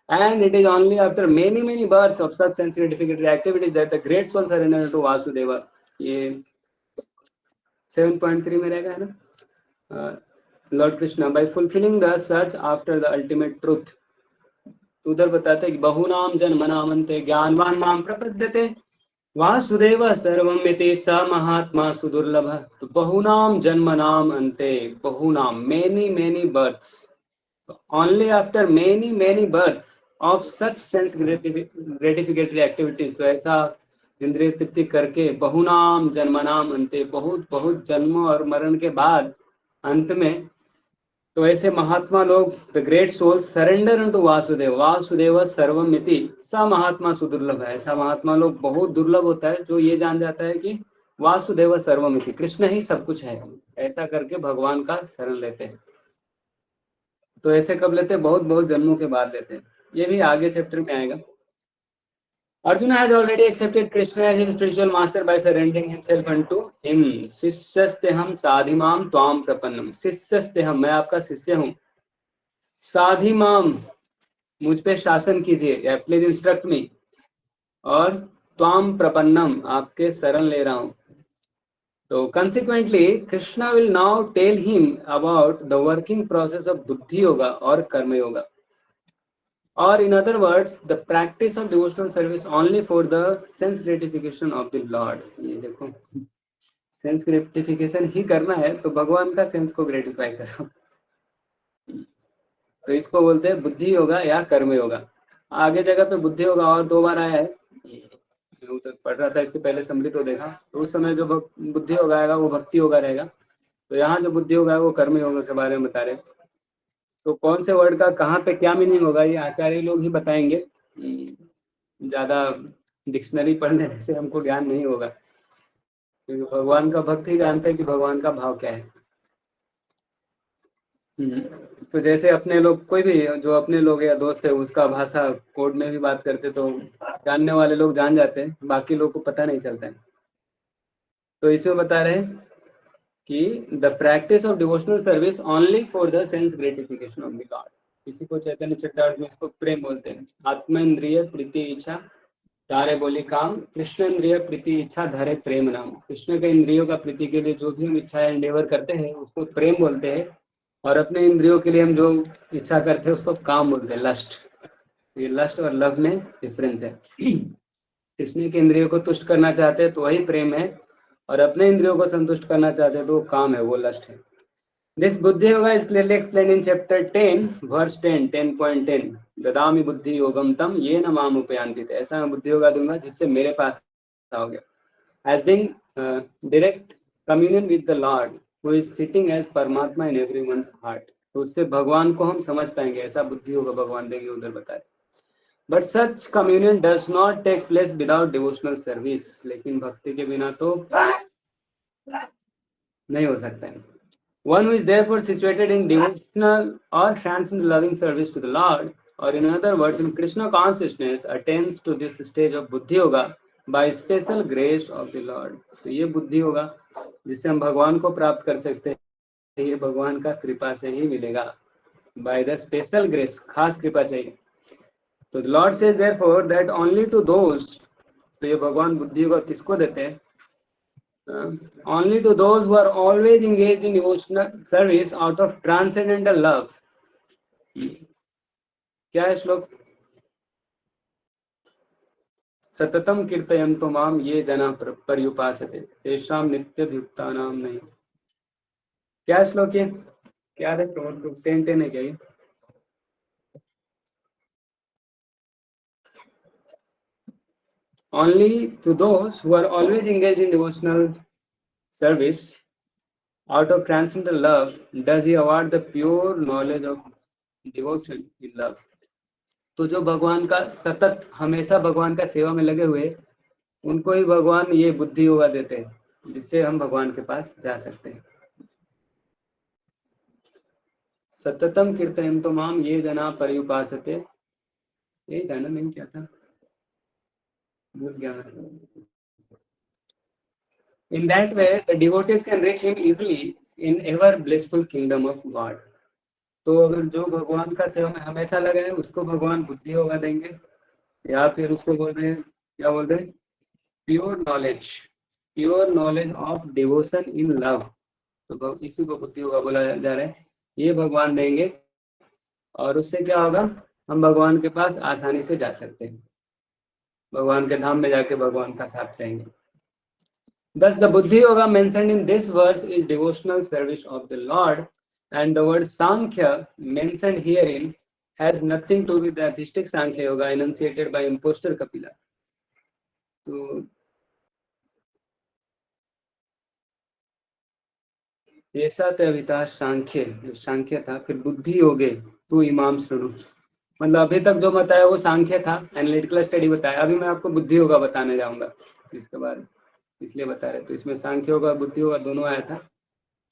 [SPEAKER 1] and it is only after many births of such sense gratificatory activities that the great soul surrender to Vasudeva. ये 7.3 में रहेगा है ना, Lord Krishna by fulfilling the search after the ultimate truth. उधर बताते हैं कि बहुनाम जन्मनामन्ते ज्ञानवान माम प्रपद्यते वासुदेव सर्वमिति स महात्मा सुदुर्लभ। तो बहुनाम जन्मनाम अन्ते, बहुनाम many births, only after many births of such sense gratificatory activities, तो ऐसा इंद्रिय तृप्ति करके बहुनाम जन्मनाम अंते, बहुत जन्मों और मरण के बाद अंत में, तो ऐसे महात्मा लोग the great souls surrender into Vasudeva, Vasudeva सर्वमिति स महात्मा सुदुर्लभ है। ऐसा महात्मा लोग बहुत दुर्लभ होता है जो ये जान जाता है कि वासुदेव सर्वमिति, कृष्ण ही सब कुछ है। ऐसा करके भगवान का शरण लेते हैं। तो ऐसे कब लेते हैं? बहुत जन्मों के बाद लेते हैं। ये भी आगे चैप्टर में आएगा। Arjuna has already accepted Krishna as his spiritual master by surrendering himself unto him. शिष्यस्तेहम साधिमाम त्वाम प्रपन्नम। शिष्यस्तेहम, मैं आपका शिष्य हूँ। साधिमाम, मुझ पे शासन कीजिए या प्लीज इंस्ट्रक्ट मी। और त्वाम प्रपन्नम, आपके शरण ले रहा हूँ। So consequently, Krishna will now tell him about the working process of buddhi yoga or karma yoga. Or in other words, the practice of devotional service only for the sense gratification of the Lord. ये देखो, sense gratification ही करना है तो भगवान का sense को gratify करो। तो इसको बोलते हैं बुद्धि योगा या कर्म योगा। आगे जगह पे बुद्धि योगा और 2 बार आया है, मैं उधर पढ़ रहा था, इसके पहले समृत हो देखा, तो उस समय जो बुद्धि योगा आएगा वो भक्ति योगा रहेगा। तो यहाँ जो बुद्धि योगा है वो कर्म योगा के बारे में बता रहे। तो कौन से वर्ड का कहाँ पे क्या मीनिंग होगा ये आचार्य लोग ही बताएंगे। ज़्यादा डिक्शनरी पढ़ने से हमको ज्ञान नहीं होगा, क्योंकि भगवान का भक्त ही जानते हैं कि भगवान का भाव क्या है। तो जैसे अपने लोग कोई भी जो अपने लोग या दोस्त है उसका भाषा कोड में भी बात करते तो जानने वाले लोग जान जाते हैं, बाकी लोग को पता नहीं चलता है। तो इसमें बता रहे हैं कि the practice of devotional service only for the sense gratification of the Lord. इसी को चैतन्य चरितामृत में इसको प्रेम बोलते हैं। आत्मेंद्रिय प्रीति इच्छा धारे बोली काम, कृष्ण इंद्रिय प्रीति इच्छा धरे प्रेम नाम। कृष्ण के इंद्रियों का प्रीति के लिए जो भी हम इच्छा एंडेवर करते हैं उसको प्रेम बोलते हैं, और अपने इंद्रियों के लिए हम जो इच्छा करते हैं उसको काम बोलते हैं, लस्ट। ये लस्ट और लव में डिफरेंस है। कृष्ण के इंद्रियों को तुष्ट करना चाहते हैं तो वही प्रेम है, और अपने इंद्रियों को संतुष्ट करना चाहते हैं तो वो काम है, वो लस्ट है। This buddhi yoga is clearly explained in chapter 10 verse 10.10 ददामि बुद्धि योगम तम ये न माम उपयांति। ऐसा मैं बुद्धि योगा दूंगा जिससे मेरे पास आओगे। As being direct communion with the Lord who is sitting as परमात्मा in everyone's heart, तो उससे भगवान को हम समझ पाएंगे, ऐसा बुद्धि होगा भगवान देंगे उधर बताए। But such communion does not take place without devotional service. लेकिन भक्ति के बिना तो नहीं हो सकता है। One who is therefore situated in devotional or transcendental loving service to the Lord, or in other words, in Krishna consciousness, attains to this stage of buddhi yoga by special grace of the Lord. तो ये बुद्धि होगा जिससे हम भगवान को प्राप्त कर सकते हैं, ये भगवान का कृपा से ही मिलेगा। By the special grace, खास कृपा चाहिए। तो the Lord says therefore that only to those, तो ये भगवान बुद्धि योगा किसको देते हैं? Only to those who are always engaged in devotional service out of transcendental love. क्या है श्लोक? सततम कीर्तयन्तो माम ये जना पर्युपासते तेषां नित्यभियुक्तानां नहीं। क्या श्लोक है? क्या है? प्रमोद 10:10 है क्या ये? Only to those who are always engaged in devotional service out of transcendental love does he award the pure knowledge of devotion in love. तो जो भगवान का सतत हमेशा भगवान का सेवा में लगे हुए उनको ही भगवान ये बुद्धि योगा देते हैं जिससे हम भगवान के पास जा सकते हैं। सततम कीर्तयन्तो माम ये जना पर्युपासते, यही था ना? नहीं क्या था, भूल गया मैं। In that way the devotees can reach him easily in ever blissful kingdom of God. तो अगर जो भगवान का सेवा में हमेशा लगा है उसको भगवान बुद्धि योगा देंगे, या फिर उसको बोल रहे हैं, क्या बोल रहे हैं? Pure knowledge of devotion in love. तो इसी को बुद्धि योगा बोला जा रहा है, ये भगवान देंगे, और उससे क्या होगा? हम भगवान के पास आसानी से जा सकते हैं, भगवान के धाम में जाके भगवान का साथ रहेंगे। Thus the buddhi yoga mentioned in this verse is devotional service of the Lord, and the word Sankhya mentioned herein has nothing to do with the atheistic Sankhya yoga enunciated by impostor Kapila. तो ऐसा तविता सांख्य, जो सांख्य था, फिर बुद्धि योगे तू इमाम श्रृणु। मतलब अभी तक जो बताया वो सांख्य था, एनालिटिकल स्टडी बताया, अभी मैं आपको बुद्धि योगा बताने जाऊंगा इसके बारे में, इसलिए बता रहे। तो इसमें सांख्य योगा बुद्धि योगा दोनों आया था।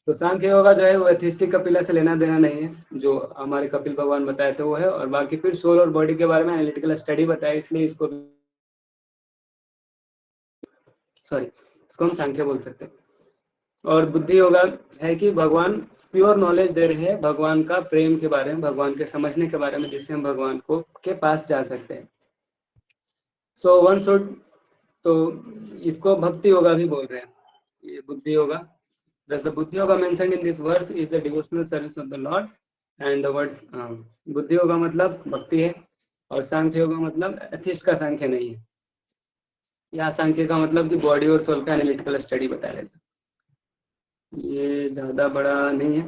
[SPEAKER 1] तो सांख्य योगा जो है वो एथिस्टिक कपिला से लेना देना नहीं है, जो हमारे कपिल भगवान बताए थे वो है, और बाकी फिर सोल और बॉडी के बारे में एनालिटिकल स्टडी बताया, इसलिए इसको हम सांख्य बोल सकते हैं। और बुद्धि योगा है कि भगवान प्योर नॉलेज दे रहे हैं भगवान का प्रेम के बारे में, भगवान के समझने के बारे में, जिससे हम भगवान को के पास जा सकते हैं। सो वन शुड, तो इसको भक्ति योगा भी बोल रहे हैं, ये बुद्धि yoga. Thus the buddhi yoga mentioned in this verse is the devotional service of the Lord, and the words बुद्धि योगा मतलब भक्ति है, और सांख्य योगा मतलब एथिस्ट का सांख्य नहीं है। यहाँ सांख्य का मतलब कि बॉडी और सोल का एनालिटिकल स्टडी बता रहे थे, ये ज्यादा बड़ा नहीं है,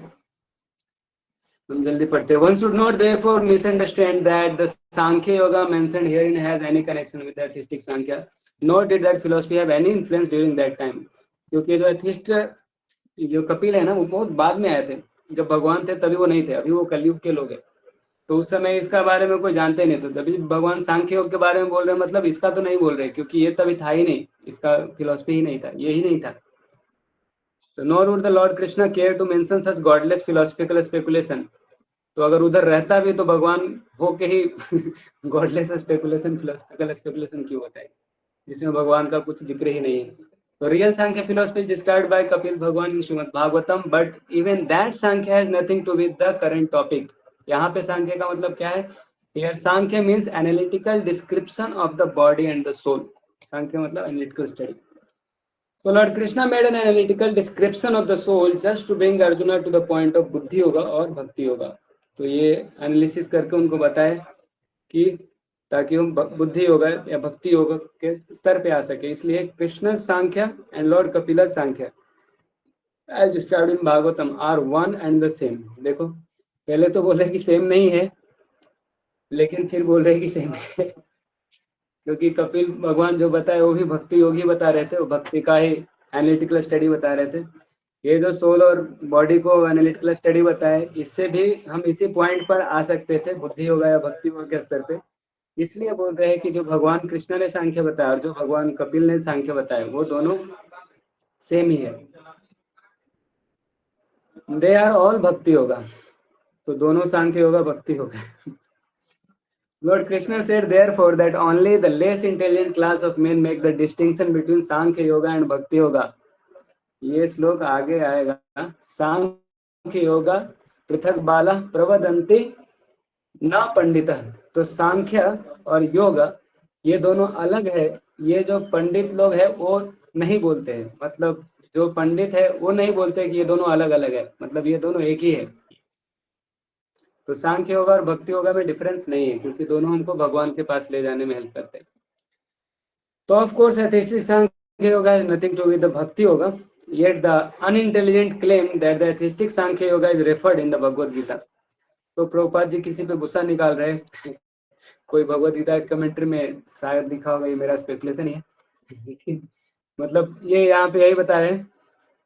[SPEAKER 1] हम जल्दी पढ़ते हैं। One should not therefore misunderstand that the Sankhya yoga mentioned herein has any connection with the atheistic Sankhya, nor did that philosophy have any influence during that time. क्योंकि जो एथिस्ट जो कपिल है ना वो बहुत बाद में आए थे, जब भगवान थे तभी वो नहीं थे, अभी वो कलयुग के लोग हैं। तो उस समय इसका बारे में कोई जानते नहीं, तो तभी भगवान सांख्य योग के बारे में बोल रहे हैं, मतलब इसका तो नहीं बोल रहे, क्योंकि ये तभी था ही नहीं, इसका फिलोसफी ही नहीं था, ये ही नहीं था। तो nor would the Lord Krishna care to mention such godless philosophical speculation. तो अगर उधर रहता भी तो भगवान हो के ही गॉडलेस स्पेकुलेशन फिलोसफिकल स्पेकुलेशन क्यों होता है, जिसमें भगवान का कुछ जिक्र ही नहीं है। तो real Sankhya philosophy is described by Kapil Bhagavan in Srimad Bhagavatam, but even that Sankhya has nothing to with the current topic. यहाँ पे सांख्य का मतलब क्या है? Here Sankhya means analytical description of the body and the soul. Sankhya मतलब analytical study. So Lord Krishna made an analytical description of the soul just to bring Arjuna to the point of बुद्धि योगा और भक्ति योगा। तो ये एनालिसिस करके उनको बताए कि ताकि हम बुद्धि योगा या भक्ति योगा के स्तर पे आ सके, इसलिए Krishna Sankhya and Lord Kapila Sankhya as described in Bhagavatam are one and the same. देखो पहले तो बोल रहे कि सेम नहीं है, लेकिन फिर बोल रहे कि सेम है, क्योंकि कपिल भगवान जो बताए वो भी भक्ति योगी बता रहे थे, वो भक्ति का ही एनालिटिकल स्टडी बता रहे थे। ये जो सोल और बॉडी को एनालिटिकल स्टडी बताए, इससे भी हम इसी पॉइंट पर आ सकते थे बुद्धि योगा या भक्ति योगा के स्तर पे। इसलिए बोल रहे हैं कि जो भगवान कृष्ण ने सांख्य बताया और जो भगवान कपिल ने सांख्य बताया वो दोनों सेम ही है। दे आर ऑल भक्ति योगा, तो दोनों सांख्य योगा भक्ति yoga. Lord Krishna said therefore that only the less intelligent class of men make the distinction between Sankhya Yoga and Bhakti Yoga. ये श्लोक आगे आएगा। सांख्य योगा पृथक बाला प्रवदन्ति न पंडित। तो सांख्य और योग ये दोनों अलग है, ये जो पंडित लोग हैं वो नहीं बोलते हैं, मतलब जो पंडित है वो नहीं बोलते कि ये दोनों अलग अलग है, मतलब ये दोनों एक ही है। तो सांख्य योगा और भक्ति योगा में डिफरेंस नहीं है, क्योंकि दोनों हमको भगवान के पास ले जाने में हेल्प करते हैं। तो of course atheistic Sankhya yoga has nothing to with the bhakti yoga, yet the unintelligent claim that the atheistic Sankhya yoga is referred in the Bhagavad Gita. तो प्रभुपाद जी किसी पे गुस्सा निकाल रहे हैं कोई भगवद गीता कमेंट्री में शायद लिखा होगा, ये मेरा स्पेकुलेशन ही है लेकिन मतलब ये यहाँ पे यही बता रहे हैं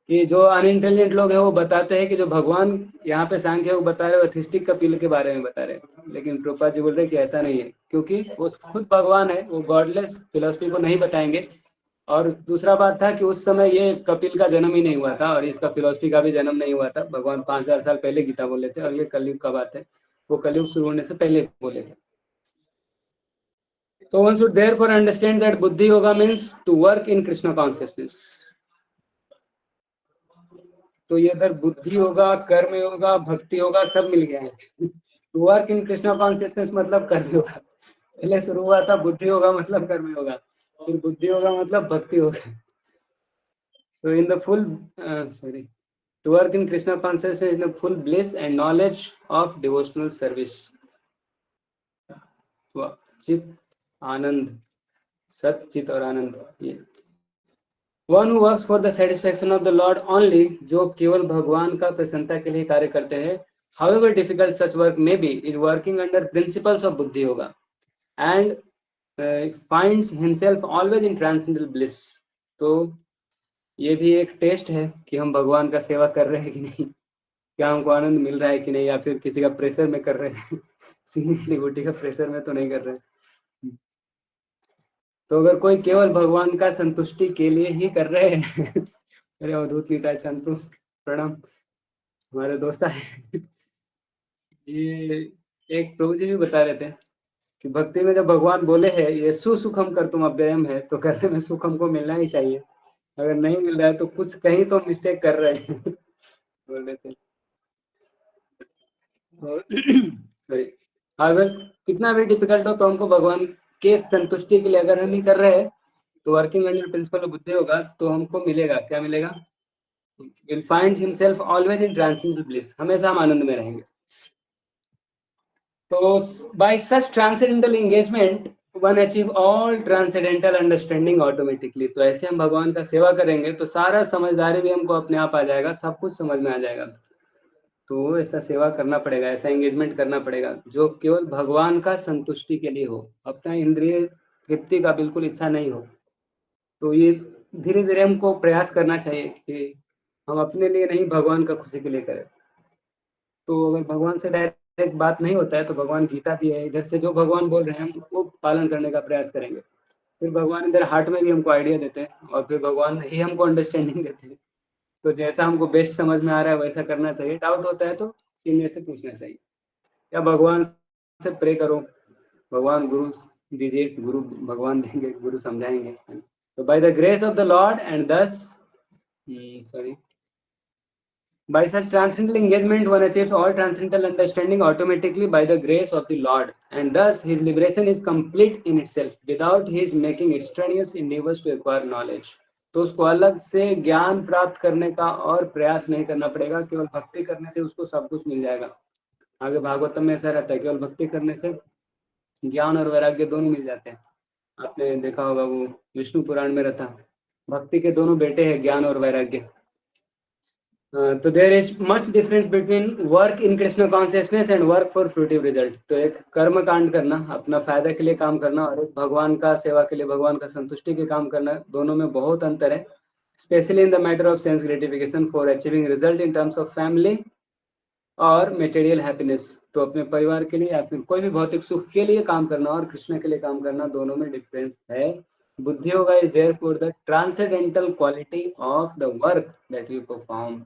[SPEAKER 1] कि जो अनइंटेलिजेंट लोग हैं वो बताते हैं कि जो भगवान यहाँ पे सांख्य योग बता रहे हो एथिस्टिक कपिल के बारे में बता रहे हैं, लेकिन प्रभुपाद जी बोल रहे हैं कि ऐसा नहीं है, क्योंकि वो खुद भगवान है, वो गॉडलेस फिलोसफी को नहीं बताएंगे। और दूसरा बात था कि उस समय ये कपिल का जन्म ही नहीं हुआ था और इसका फिलोसफी का भी जन्म नहीं हुआ था, भगवान 5000 साल पहले गीता बोले थे और ये कलयुग का बात है, वो कलयुग शुरू होने से पहले बोले थे। तो one should therefore understand that बुद्धि yoga means to work in Krishna consciousness। तो ये इधर बुद्धि योगा, कर्म योगा, भक्ति योगा सब मिल गया है। To work in Krishna consciousness मतलब कर्म योगा, पहले शुरू हुआ था बुद्धि योगा मतलब कर्म योगा, फिर बुद्धि योगा मतलब भक्ति yoga. So in the full sorry, to work in Krishna consciousness in the full bliss and knowledge of devotional service। तो चित आनंद, सत चित और आनंद, ये one who works for the satisfaction of the Lord only, जो केवल भगवान का प्रसन्नता के लिए कार्य करते हैं। However difficult such work may be, is working under principles of buddhi yoga and finds himself always in transcendental bliss. तो ये भी एक टेस्ट है कि हम भगवान का सेवा कर रहे हैं कि नहीं, क्या हमको आनंद मिल रहा है कि नहीं, या फिर किसी का प्रेशर में कर रहे हैं सीनियर डिवोटी का प्रेशर में तो नहीं कर रहे हैं। तो अगर कोई केवल भगवान का संतुष्टि के लिए ही कर रहे हैं अरे अवधूत निताय चंद्र प्रणाम, हमारे दोस्त है ये एक प्रभु जी भी बता रहे थे कि भक्ति में जब भगवान बोले हैं ये सुसुखम कर तुम अव्ययम है, तो करने में सुख हमको मिलना ही चाहिए, अगर नहीं मिल रहा है तो कुछ कहीं तो मिस्टेक कर रहे हैं बोल रहे थे। सॉरी, अगर कितना भी डिफिकल्ट हो तो हमको भगवान के संतुष्टि के लिए अगर हम ही कर रहे हैं तो वर्किंग अंडर प्रिंसिपल ऑफ बुद्धि होगा, तो हमको मिलेगा, क्या मिलेगा? Will find himself always in transcendental bliss, हमेशा हम आनंद में रहेंगे। तो बाय सच transcendental engagement one achieve all transcendental understanding automatically. तो ऐसे हम भगवान का सेवा करेंगे तो सारा समझदारी भी हमको अपने आप आ जाएगा, सब कुछ समझ में आ जाएगा। तो ऐसा सेवा करना पड़ेगा, ऐसा एंगेजमेंट करना पड़ेगा जो केवल भगवान का संतुष्टि के लिए हो, अपना इंद्रिय तृप्ति का बिल्कुल इच्छा नहीं हो। तो ये धीरे धीरे हमको प्रयास करना चाहिए कि हम अपने लिए नहीं भगवान का खुशी के लिए करें। तो अगर भगवान से डायरेक्ट बात नहीं होता है तो भगवान गीता दी है, इधर से जो भगवान बोल रहे हैं हम वो पालन करने का प्रयास करेंगे। फिर भगवान इधर हार्ट में भी हमको आइडिया देते हैं और फिर भगवान ही हमको अंडरस्टैंडिंग देते हैं। तो जैसा हमको बेस्ट समझ में आ रहा है वैसा करना चाहिए, डाउट होता है तो सीनियर से पूछना चाहिए या भगवान से प्रे करो, भगवान गुरु दीजिए, गुरु भगवान देंगे, गुरु समझाएंगे। तो by the grace of the Lord and दस sorry, by such transcendental engagement one achieves all transcendental understanding automatically by the grace of the Lord, and thus his liberation is complete in itself without his making extraneous endeavors to acquire knowledge. तो उसको अलग से ज्ञान प्राप्त करने का और प्रयास नहीं करना पड़ेगा, केवल भक्ति करने से उसको सब कुछ मिल जाएगा। आगे भागवतम में ऐसा रहता है, केवल भक्ति करने से ज्ञान और वैराग्य दोनों मिल जाते हैं। आपने देखा होगा वो विष्णु पुराण में रहता, भक्ति के दोनों बेटे हैं ज्ञान और वैराग्य। तो there is much difference between work in Krishna consciousness and work for fruitive result. तो एक कर्म कांड करना, अपना फायदा के लिए काम करना, और एक भगवान का सेवा के लिए, भगवान का संतुष्टि के काम करना, दोनों में बहुत अंतर है। Specially in the matter of sense gratification for achieving result in terms of family और मटेरियल हैप्पीनेस। तो अपने परिवार के लिए या फिर कोई भी भौतिक सुख के लिए काम करना और कृष्ण के लिए काम करना, दोनों में डिफरेंस है। बुद्धि yoga is therefore the transcendental quality of the work that you perform.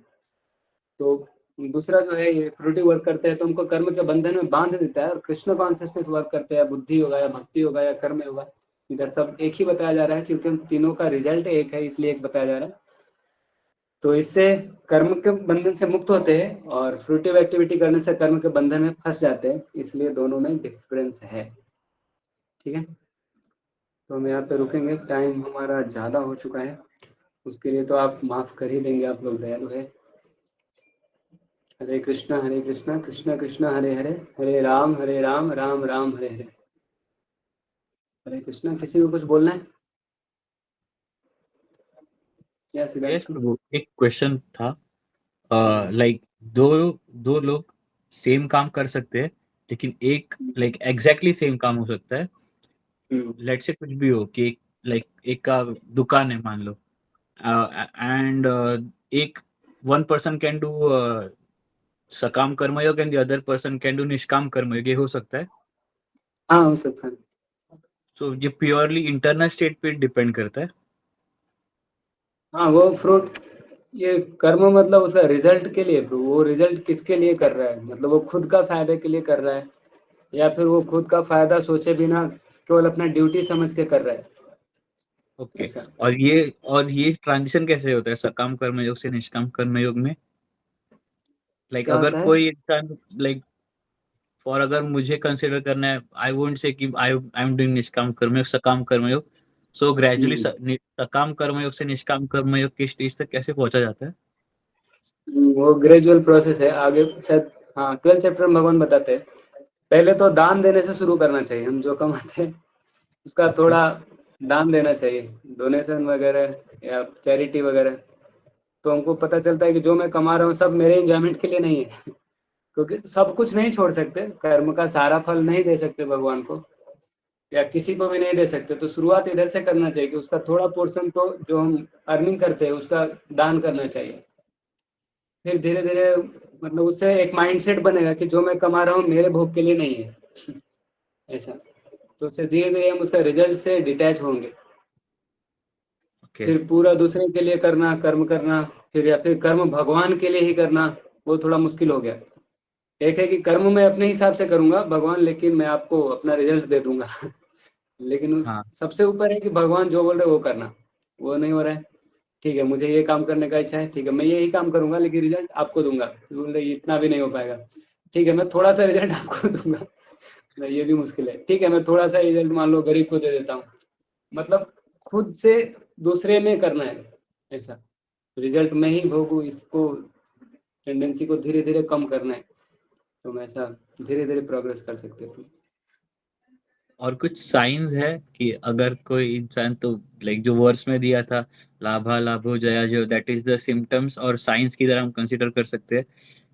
[SPEAKER 1] तो दूसरा जो है ये फ्रूटिव वर्क करते हैं तो उनको कर्म के बंधन में बांध देता है, और कृष्ण कॉन्शियसनेस वर्क करते हैं, बुद्धि होगा या भक्ति होगा या कर्म होगा, इधर सब एक ही बताया जा रहा है क्योंकि तीनों का रिजल्ट एक है, इसलिए एक बताया जा रहा है। तो इससे कर्म के बंधन से मुक्त होते हैं और फ्रूटिव एक्टिविटी करने से कर्म के बंधन में फंस जाते हैं, इसलिए दोनों में डिफरेंस है। ठीक है, तो हम यहाँ पे रुकेंगे, टाइम हमारा ज़्यादा हो चुका है, उसके लिए तो आप माफ़ कर ही देंगे, आप लोग दयालु है। हरे कृष्णा कृष्ण कृष्ण हरे हरे, हरे राम राम राम हरे हरे। हरे कृष्णा, किसी को कुछ बोलना है? Yes
[SPEAKER 3] yes
[SPEAKER 1] Siddharth.
[SPEAKER 3] प्रभु, एक क्वेश्चन था। लाइक दो दो लोग सेम काम कर सकते हैं, लेकिन एक लाइक एग्जैक्टली सेम काम हो सकता है। लेट्स से कुछ भी हो कि लाइक एक का दुकान है मान लो, एंड एक वन पर्सन कैन डू सकाम कर्मयोग and the other person can do निष्काम कर्मयोग, ये हो सकता है।
[SPEAKER 1] हाँ हो सकता है।
[SPEAKER 3] सो ये प्योरली इंटरनल स्टेट पे डिपेंड करता है।
[SPEAKER 1] हाँ वो फ्रूट, ये कर्म मतलब उसका रिजल्ट के लिए, वो रिजल्ट किसके लिए कर रहा है, मतलब वो खुद का फायदे के लिए कर रहा है या फिर वो खुद का फायदा सोचे बिना केवल अपना ड्यूटी समझ के कर रहा है,
[SPEAKER 3] ओके,
[SPEAKER 1] ऐसा।
[SPEAKER 3] और ये ट्रांजिशन कैसे होता है सकाम कर्मयोग से निष्काम कर्मयोग में? लाइक
[SPEAKER 1] क्या
[SPEAKER 3] अगर
[SPEAKER 1] होता है?
[SPEAKER 3] कोई इंसान लाइक फॉर अगर मुझे कंसिडर करना है, आई वोंट से कि आई एम डूइंग निष्काम कर्मयोग सकाम कर्मयोग, सो ग्रेजुअली सकाम कर्मयोग से निष्काम कर्मयोग की स्टेज तक कैसे पहुंचा जाता है?
[SPEAKER 1] वो ग्रेजुअल प्रोसेस है, आगे शायद हाँ 12 चैप्टर में भगवान बताते हैं। पहले तो दान देने से शुरू करना चाहिए, हम जो कमाते हैं उसका
[SPEAKER 3] ओके,
[SPEAKER 1] थोड़ा दान देना चाहिए, डोनेशन वगैरह या चैरिटी वगैरह। तो हमको पता चलता है कि जो मैं कमा रहा हूँ सब मेरे एंजॉयमेंट के लिए नहीं है क्योंकि सब कुछ नहीं छोड़ सकते, कर्म का सारा फल नहीं दे सकते भगवान को या किसी को भी नहीं दे सकते। तो शुरुआत इधर से करना चाहिए कि उसका थोड़ा पोर्शन तो जो हम अर्निंग करते हैं उसका दान करना चाहिए। फिर धीरे धीरे मतलब उससे एक माइंडसेट बनेगा कि जो मैं कमा रहा हूँ मेरे भोग के लिए नहीं है ऐसा। तो उससे धीरे धीरे हम उसका रिजल्ट से डिटैच होंगे।
[SPEAKER 3] ओके,
[SPEAKER 1] फिर पूरा दूसरे के लिए करना, कर्म करना, फिर या फिर कर्म भगवान के लिए ही करना, वो थोड़ा मुश्किल हो गया। एक है कि कर्म मैं अपने हिसाब से करूंगा भगवान, लेकिन मैं आपको अपना रिजल्ट दे दूंगा लेकिन
[SPEAKER 3] हाँ,
[SPEAKER 1] सबसे ऊपर है कि भगवान जो बोल रहे वो करना, वो नहीं हो रहा है। ठीक है, मुझे ये काम करने का इच्छा है, ठीक है मैं यही काम करूंगा लेकिन रिजल्ट आपको दूंगा, बोल रहे इतना भी नहीं हो पाएगा। ठीक है, मैं थोड़ा सा रिजल्ट आपको दूंगा, नहीं ये भी मुश्किल है। ठीक है, मैं थोड़ा सा रिजल्ट मान लो गरीब को दे देता हूँ, मतलब खुद से दूसरे में करना है ऐसा, रिजल्ट में ही भोगू, इसको टेंडेंसी को धीरे धीरे कम करना है। तो मैं ऐसा धीरे धीरे प्रोग्रेस कर सकते हैं।
[SPEAKER 3] और कुछ साइंस है कि अगर कोई इंसान तो लाइक जो वर्ड्स में दिया था लाभा लाभो जया जो, दैट इज द सिम्टम्स और साइंस की तरह हम कंसीडर कर सकते हैं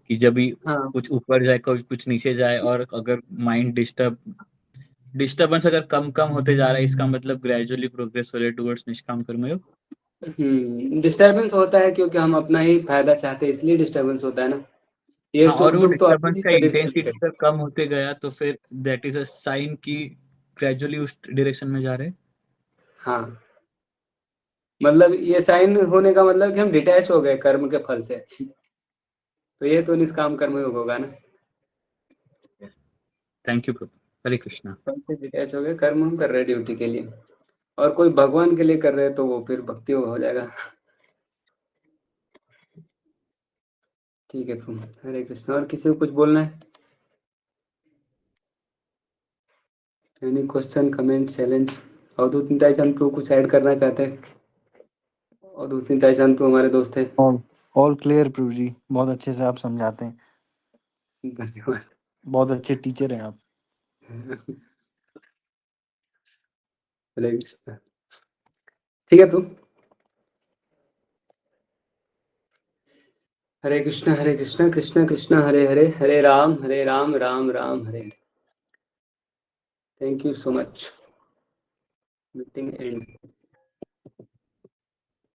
[SPEAKER 3] कि जब भी
[SPEAKER 1] हाँ
[SPEAKER 3] कुछ ऊपर जाए कोई कुछ नीचे जाए, और अगर माइंड डिस्टर्बेंस अगर कम कम होते जा रहा है, इसका मतलब ग्रेजुअली प्रोग्रेस हो रहा है टुवर्ड्स निष्काम कर्मयोग।
[SPEAKER 1] डिस्टरबेंस होता है क्योंकि हम अपना ही फायदा चाहते हैं, इसलिए डिस्टरबेंस होता है ना। ये
[SPEAKER 3] हाँ, और
[SPEAKER 1] सुख
[SPEAKER 3] वो
[SPEAKER 1] दुख तो आते
[SPEAKER 3] डिस्टर्बेंस
[SPEAKER 1] ही
[SPEAKER 3] का
[SPEAKER 1] शरीर से
[SPEAKER 3] इंटेंसिटी
[SPEAKER 1] related।
[SPEAKER 3] का कम होते गया, तो फिर दैट इज अ साइन कि ग्रेजुअली उस डायरेक्शन में जा रहे हैं।
[SPEAKER 1] हाँ, मतलब ये साइन होने का मतलब कि हम डिटैच हो गए कर्म के फल से। तो ये तो निष्काम कर्म योग होगा ना।
[SPEAKER 3] थैंक यू प्रभु, हरे कृष्णा।
[SPEAKER 1] फल से डिटैच हो गए, कर्म हम कर रहे हैं ड्यूटी के लिए, और कोई भगवान के लिए कर रहे हैं तो वो फिर भक्ति योग हो जाएगा। ठीक है प्रभु, हरे कृष्ण। और किसी को कुछ बोलना है? Any question, comment, challenge? Avadhut Nitai Chand Prabhu कुछ ऐड करना चाहते हैं? अवधूत निताई चंद प्रभु हमारे दोस्त हैं।
[SPEAKER 4] ऑल क्लियर प्रभु जी, बहुत अच्छे से आप समझाते हैं,
[SPEAKER 1] धन्यवाद।
[SPEAKER 4] बहुत अच्छे टीचर हैं आप।
[SPEAKER 1] हरे कृष्ण। ठीक है Prabhu. Hare Krishna Krishna Krishna Hare Hare, Hare Ram Ram Ram Hare Hare. Thank you so much. Meeting and.